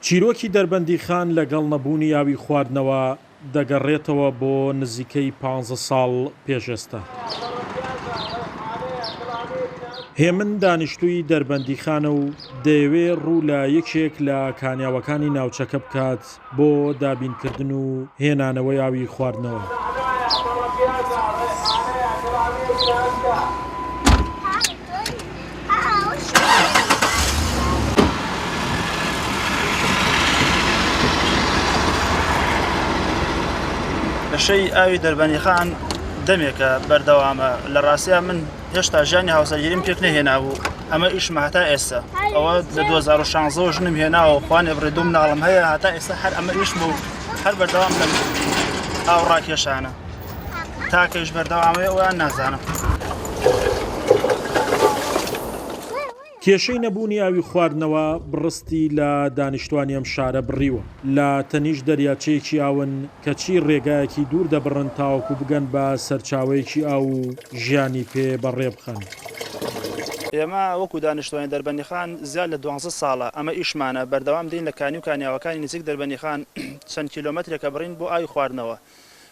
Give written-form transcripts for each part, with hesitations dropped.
چیرۆکی دەربەندیخان لەگەڵ نەبوونی ئاوی خواردنەوە دەگەڕێتەوە بۆ نزیکەی 15 ساڵ پێشێستا. هێمن دانیشتووی دەربەندیخانە و دەیەوێت ڕوو لە یەکێک لە کانیاوەکانی ناوچەکە بکات بۆ دابینکردن و هێنانەوەی ئاوی خواردنەوە. شەی ئاوی دەربەندیخان دەمێکە بەردەوامە لە ڕاستیە من هێشتا ژیانی هاوسەرگیریم پێک نەهێنابوو ئەمە ئیشمە هەتا ئێستا ئەوە لە 2016 ژنم هێناوە خوانێ بڕێدوم ناڵم هەیە هەتا ئێستا هەر ئەمە ئیش بوو هەر بەردەوام لە ئاو ڕاکێشانە تاکەش بەردەوامەیە ئەویان نازانم. کێشەی نەبوونی ئاوی خواردنەوە بڕستی لە دانیشتوانی ئەم شارە بڕیوە لە تەنیش دەریاچەیەکی ئاون کەچی ڕێگایەکی دوور دەبڕن تاوەکو بگەن بە سەرچاوەیەکی ئاو و ژیانی پێ بەڕێ بخەن. ئێمە وەکو دانیشتوانی دەربەندیخان زیاد لە 12 ساڵە ئەمە ئیشمانە بەردەوام دین لە کانی و کانیاوەکانی نزیک دەربەندیخان چەند کیلۆمەترێکە بڕین بۆ ئاوی خواردنەوە.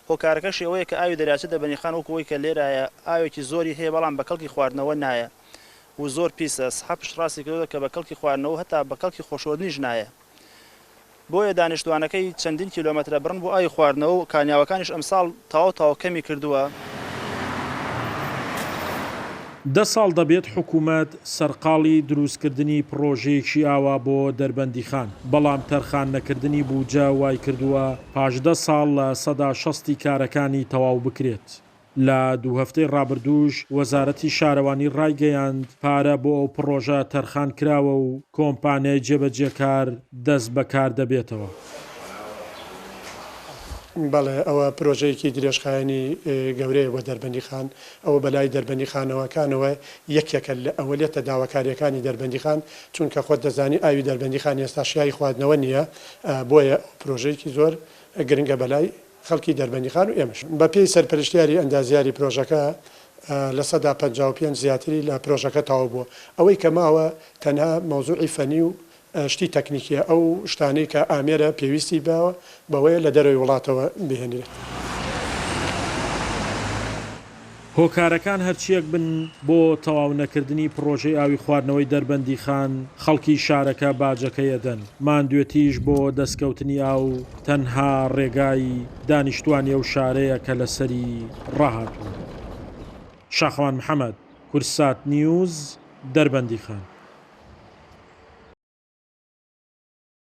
هۆکارەکەش ئەوەیە کە ئاوی دەریاچە دەربەندیخان وەکوەوەی کە لێرایە ئاوێکی زۆری هەیە بەڵام بە کەڵکی خواردنەوە نایە و زۆر پیسە سحەپش ڕاستی کردووە کە بە کەڵکی خواردنەوە هەتا بە کەڵکی خۆشەوەردنیش نایە. بۆیە دانیشتوانەکەی چەندین کیلۆمەترە بڕن بۆ ئاوی خواردنەوە و کانیاوەکانیش ئەمساڵ تاو کەمی کردووە. 10 ساڵ دەبێت حکوومەت سەرقاڵی دروستکردنی پرۆژەیەکی ئاوا بۆ دەربەندیخان بەڵام تەرخان نەکردنی بووجە وای کردووە پاش 10 ساڵ لە 160 کارەکانی تەواو بکرێت. لە 2 هەفتەی ڕابردووش وەزارەتی شارەوانی ڕایگەیاند پارە بۆ ئەو پرۆژە تەرخان کراوە و کۆمپانیای جێبەجێکار دەست بەکار دەبێتەوە. بەڵێ ئەوە پرۆژەیەکی درێژخایەنی گەورەیە بۆ دەربەندیخان ئەوە بەلای دەربەندیخانەوەکانەوە یەکێکە لە ئەوەلێتە داواکاریەکانی دەربەندیخان چونکە خۆت دەزانی ئاوی دەربەندیخان ئێستا شیای خواردنەوە نییە بۆیە پرۆژەیەکی زۆر گرنگە بەلای خەڵکی دەربەندیخان و ئێمەش بە پێی سەرپەرشتیاری ئەندازیاری پرۆژەکە لە 155 زیاتری لە پرۆژەکە تاوا بووە ئەوەی کە ماوە تەنها مەوزوعی فەنی و شتی تەکنیکیە ئەو شتانەی کە ئامێرە پێویستی باوە بەوەیە لە دەرەوەی وڵاتەوە بهێنرێت. هۆکارەکان هەرچیەک بن بۆ تەواو نەکردنی پرۆژەی ئاوی خواردنەوەی دەربەندیخان خەڵکی شارەکە باجەکەی ئەدەن ماندوێتیش بۆ دەستکەوتنی ئاو تەنها ڕێگای دانیشتوانی ئەو شارەیە کە لەسەری ڕاهاتوون. شاخەوان محەممەد، کورسات نیوز، دەربەندیخان.